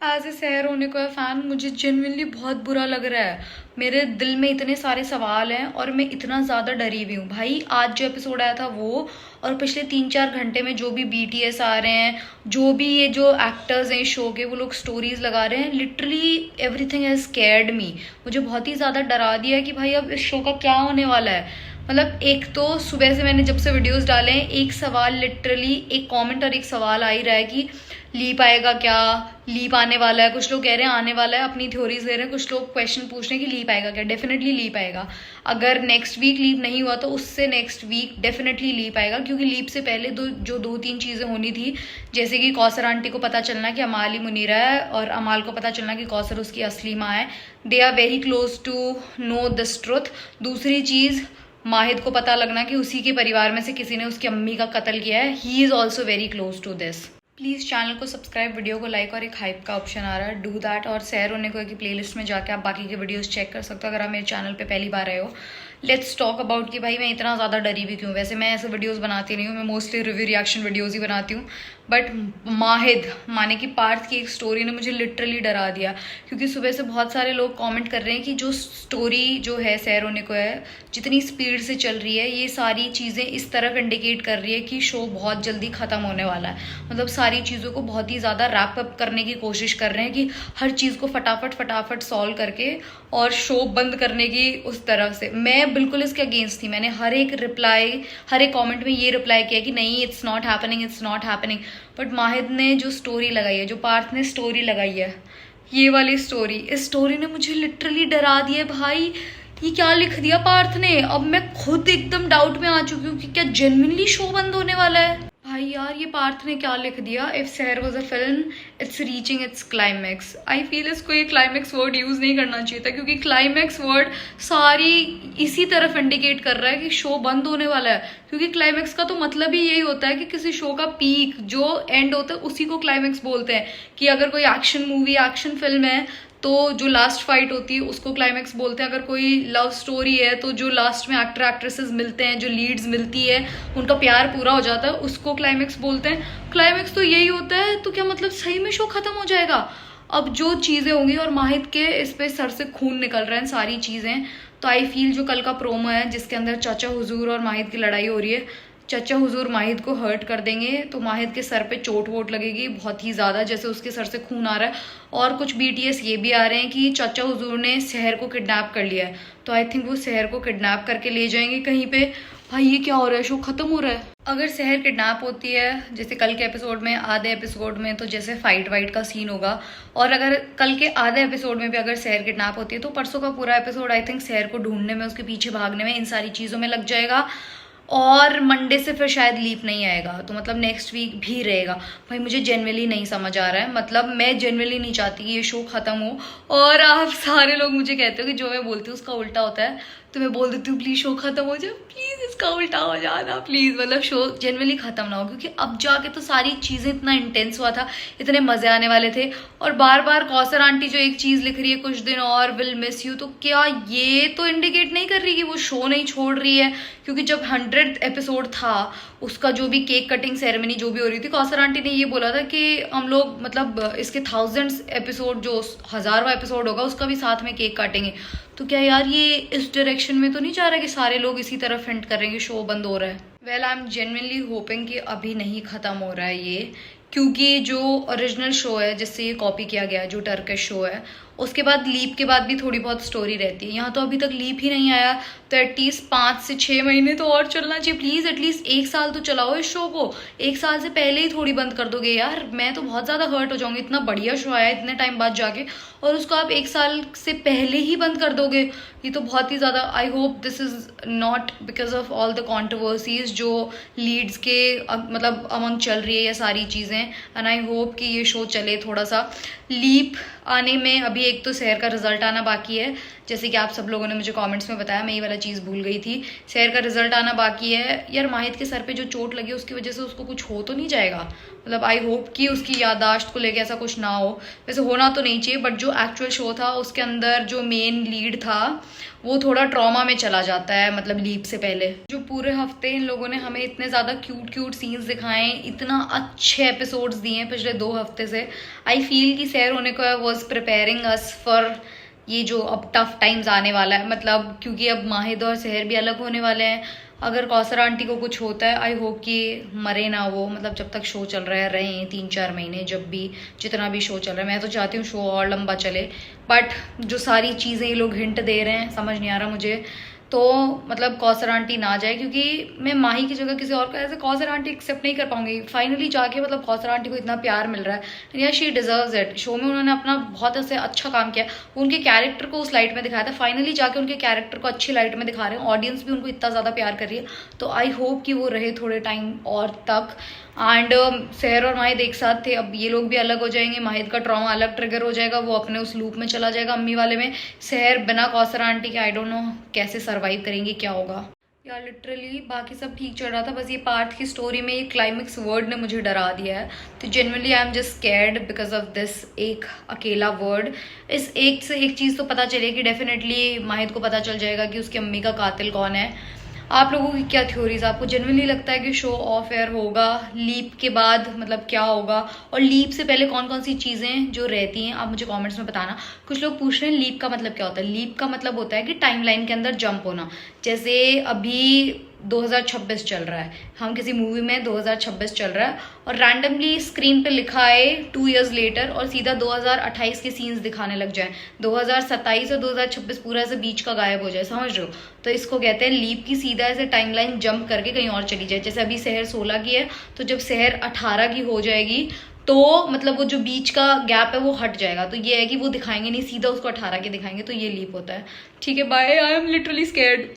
As a सहर होने का फ़ैन मुझे जेन्युइनली बहुत बुरा लग रहा है। मेरे दिल में इतने सारे सवाल हैं और मैं इतना ज़्यादा डरी हुई हूँ भाई। आज जो एपिसोड आया था वो, और पिछले 3-4 घंटे में जो भी BTS आ रहे हैं, जो भी ये जो एक्टर्स हैं इस शो के, वो लोग स्टोरीज लगा रहे हैं, लिटरली एवरीथिंग हैज स्कैर्ड मी। मुझे बहुत ही ज़्यादा डरा दिया है कि भाई अब इस शो का क्या होने वाला है। मतलब एक तो सुबह से मैंने जब से वीडियोस डाले हैं, एक सवाल लिटरली, एक कमेंट और एक सवाल आ ही रहा है कि लीप आएगा क्या, लीप आने वाला है। कुछ लोग कह रहे हैं आने वाला है, अपनी थ्योरीज दे रहे हैं। कुछ लोग क्वेश्चन पूछ रहे हैं कि लीप आएगा क्या। डेफिनेटली लीप आएगा। अगर नेक्स्ट वीक लीप नहीं हुआ तो उससे नेक्स्ट वीक डेफिनेटली लीप आएगा, क्योंकि लीप से पहले जो 2-3 चीज़ें होनी थी, जैसे कि कौसर आंटी को पता चलना कि अमाल ही मुनीरा है, और अमाल को पता चलना कि कौसर उसकी असली माँ है। They are very close to know this truth. दूसरी चीज़, माहिद को पता लगना कि उसी के परिवार में से किसी ने उसकी अम्मी का कत्ल किया है। He is also very close to this. Please channel को सब्सक्राइब, वीडियो को लाइक, और एक हाइप का ऑप्शन आ रहा है, डू दैट। और सहर होने को की प्लेलिस्ट में जाके आप बाकी के वीडियोस चेक कर सकते हो अगर आप मेरे चैनल पे पहली बार आए हो। लेट्स टॉक अबाउट कि भाई मैं इतना ज़्यादा डरी हुई क्यों। वैसे मैं ऐसे वीडियोस बनाती नहीं हूँ, मैं मोस्टली रिव्यू रिएक्शन वीडियोस ही बनाती हूँ। बट माहिद माने कि पार्थ की एक स्टोरी ने मुझे लिटरली डरा दिया, क्योंकि सुबह से बहुत सारे लोग कमेंट कर रहे हैं कि जो स्टोरी जो है सहर होने को है, जितनी स्पीड से चल रही है, ये सारी चीज़ें इस तरफ इंडिकेट कर रही है कि शो बहुत जल्दी ख़त्म होने वाला है। मतलब सारी चीज़ों को बहुत ही ज़्यादा रैप अप करने की कोशिश कर रहे हैं कि हर चीज़ को फटाफट फटाफट सॉल्व करके और शो बंद करने की उस तरफ से। मैं बिल्कुल इसके अगेंस्ट थी। मैंने हर एक कमेंट में ये रिप्लाई किया कि नहीं, it's not happening, it's not happening. But Mahid ने जो स्टोरी लगाई है, जो पार्थ ने स्टोरी लगाई है, ये वाली स्टोरी, इस स्टोरी ने मुझे लिटरली डरा दिया भाई। ये क्या लिख दिया पार्थ ने। अब मैं खुद एकदम डाउट में आ चुकी हूँ कि क्या जेन्युइनली शो बंद होने वाला है। भाई यार, ये पार्थ ने क्या लिख दिया। इफ सहर was a film, it's reaching it's climax. I feel इसको ये क्लाइमैक्स वर्ड यूज नहीं करना चाहिए था, क्योंकि क्लाइमैक्स वर्ड सारी इसी तरफ इंडिकेट कर रहा है कि शो बंद होने वाला है। क्योंकि क्लाइमैक्स का तो मतलब ही यही होता है कि किसी शो का पीक जो एंड होता है उसी को क्लाइमैक्स बोलते हैं। कि अगर कोई एक्शन मूवी, एक्शन फिल्म है, तो जो लास्ट फाइट होती है उसको क्लाइमैक्स बोलते हैं। अगर कोई लव स्टोरी है तो जो लास्ट में एक्टर एक्ट्रेसेस मिलते हैं, जो लीड्स मिलती है, उनका प्यार पूरा हो जाता है, उसको क्लाइमैक्स बोलते हैं। क्लाइमैक्स तो यही होता है। तो क्या मतलब सही में शो खत्म हो जाएगा। अब जो चीज़ें होंगी, और माहिद के इस पे सर से खून निकल रहा है सारी चीज़ें। तो आई फील जो कल का प्रोमो है जिसके अंदर चाचा हुजूर और माहिद की लड़ाई हो रही है, चाचा हुजूर माहिद को हर्ट कर देंगे तो माहिद के सर पे चोट वोट लगेगी बहुत ही ज़्यादा, जैसे उसके सर से खून आ रहा है। और कुछ BTS ये भी आ रहे हैं कि चाचा हुजूर ने सहर को किडनैप कर लिया है, तो आई थिंक वो सहर को किडनैप करके ले जाएंगे कहीं पे। भाई ये क्या हो रहा है, शो खत्म हो रहा है। अगर सहर किडनैप होती है, जैसे कल के एपिसोड में, आधे एपिसोड में तो जैसे फाइट वाइट का सीन होगा, और अगर कल के आधे एपिसोड में भी अगर सहर किडनैप होती है, तो परसों का पूरा एपिसोड आई थिंक सहर को ढूंढने में, उसके पीछे भागने में, इन सारी चीज़ों में लग जाएगा। और मंडे से फिर शायद लीप नहीं आएगा, तो मतलब नेक्स्ट वीक भी रहेगा। भाई मुझे जेन्युइनली नहीं समझ आ रहा है। मतलब मैं जेन्युइनली नहीं चाहती कि ये शो खत्म हो। और आप सारे लोग मुझे कहते हो कि जो मैं बोलती हूँ उसका उल्टा होता है, तो मैं बोल देती हूँ प्लीज़ शो खत्म हो जाए, प्लीज़ इसका उल्टा हो जाना प्लीज़। मतलब शो जेन्युइनली खत्म ना हो, क्योंकि अब जाके तो सारी चीज़ें इतना इंटेंस हुआ था, इतने मज़े आने वाले थे। और बार बार कौसर आंटी जो एक चीज़ लिख रही है, कुछ दिन और विल मिस यू, तो क्या ये तो इंडिकेट नहीं कर रही कि वो शो नहीं छोड़ रही है। क्योंकि जब 100th एपिसोड था, उसका जो भी केक कटिंग सेरेमनी जो भी हो रही थी, कौसर आंटी ने ये बोला था कि हम लोग मतलब इसके 1000th एपिसोड, जो 1000वां एपिसोड होगा, उसका भी साथ में केक काटेंगे। तो क्या यार ये इस डायरेक्शन में तो नहीं जा रहा कि सारे लोग इसी तरफ हिंट कर रहे हैं कि शो बंद हो रहा है। Well I am genuinely hopping कि अभी नहीं खत्म हो रहा है ये, क्योंकि जो ओरिजिनल शो है जिससे ये कॉपी किया गया है, जो टर्किश शो है, उसके बाद लीप के बाद भी थोड़ी बहुत स्टोरी रहती है। यहाँ तो अभी तक लीप ही नहीं आया, तो एटलीस्ट 5 से 6 महीने तो और चलना चाहिए। प्लीज़ एटलीस्ट 1 साल तो चलाओ इस शो को। 1 साल से पहले ही थोड़ी बंद कर दोगे यार, मैं तो बहुत ज़्यादा हर्ट हो जाऊंगी। इतना बढ़िया शो आया इतने टाइम बाद जाके, और उसको आप 1 साल से पहले ही बंद कर दोगे, ये तो बहुत ही ज़्यादा। I hope this is not because of all the controversies जो लीड्स के मतलब अमंग चल रही है, ये सारी चीज़ें। एंड आई होप कि ये शो चले थोड़ा सा। लीप आने में अभी एक तो सहर का रिजल्ट आना बाकी है, जैसे कि आप सब लोगों ने मुझे कमेंट्स में बताया, मैं ये वाला चीज़ भूल गई थी। सहर का रिजल्ट आना बाकी है। यार माहिद के सर पे जो चोट लगी उसकी वजह से उसको कुछ हो तो नहीं जाएगा। मतलब आई होप कि उसकी याददाश्त को लेके ऐसा कुछ ना हो। वैसे होना तो नहीं चाहिए, बट जो एक्चुअल शो था उसके अंदर जो मेन लीड था वो थोड़ा ट्रॉमा में चला जाता है, मतलब लीप से पहले। जो पूरे हफ्ते इन लोगों ने हमें इतने ज़्यादा क्यूट क्यूट सीन्स दिखाए, इतना अच्छे एपिसोड्स दिए हैं पिछले 2 हफ्ते से। आई फील कि सैर होने को वॉज प्रिपेयरिंग अस फॉर ये जो अब टफ टाइम्स आने वाला है, मतलब क्योंकि अब माहिद और सहर भी अलग होने वाले हैं। अगर कौसर आंटी को कुछ होता है, आई होप कि मरे ना वो, मतलब जब तक शो चल रहा है रहे 3-4 महीने, जब भी जितना भी शो चल रहा है। मैं तो चाहती हूँ शो और लंबा चले, बट जो सारी चीज़ें ये लोग हिंट दे रहे हैं समझ नहीं आ रहा मुझे। तो मतलब कौसर आंटी ना जाए, क्योंकि मैं माही की जगह किसी और का ऐसे कौसर आंटी एक्सेप्ट नहीं कर पाऊंगी। फाइनली जाके मतलब कौसर आंटी को इतना प्यार मिल रहा है, या शी डिजर्व्स इट। शो में उन्होंने अपना बहुत ऐसे अच्छा काम किया, उनके कैरेक्टर को उस लाइट में दिखाया था। फाइनली जाके उनके कैरेक्टर को अच्छी लाइट में दिखा रहे हैं, ऑडियंस भी उनको इतना ज़्यादा प्यार कर रही है। तो आई होप कि वो रहे थोड़े टाइम और तक। एंड सहर और माहिद एक साथ थे, अब ये लोग भी अलग हो जाएंगे। माहिद का ट्रॉमा अलग ट्रिगर हो जाएगा, वो अपने उस लूप में चला जाएगा अम्मी वाले में। सहर बिना कौसर आंटी के आई डोंट नो कैसे सर्वाइव करेंगे, क्या होगा यार। लिटरली बाकी सब ठीक चल रहा था, बस ये पार्थ की स्टोरी में ये क्लाइमेक्स वर्ड ने मुझे डरा दिया है। तो genuinely I am just scared because of this एक अकेला वर्ड। इस एक से एक चीज़ तो पता चलेगी डेफिनेटली, माहिद को पता चल जाएगा कि उसकी अम्मी का कातिल कौन है। आप लोगों की क्या थ्योरीज, आपको जेन्युइनली लगता है कि शो ऑफ एयर होगा लीप के बाद, मतलब क्या होगा? और लीप से पहले कौन कौन सी चीज़ें जो रहती हैं आप मुझे कमेंट्स में बताना। कुछ लोग पूछ रहे हैं लीप का मतलब क्या होता है। लीप का मतलब होता है कि टाइमलाइन के अंदर जंप होना। जैसे अभी 2026 चल रहा है, हम किसी मूवी में 2026 चल रहा है और रैंडमली स्क्रीन पे लिखा है 2 years लेटर और सीधा 2028 के सीन्स दिखाने लग जाए, 2027 और 2026 पूरा ऐसे बीच का गायब हो जाए, समझ रहे हो? तो इसको कहते हैं लीप, की सीधा ऐसे टाइमलाइन जंप करके कहीं और चली जाए। जैसे अभी शहर 16 की है, तो जब शहर 18 की हो जाएगी तो मतलब वो जो बीच का गैप है वो हट जाएगा। तो ये है कि वो दिखाएंगे नहीं, सीधा उसको 18 के दिखाएंगे, तो ये लीप होता है। ठीक है, bye. I am literally scared.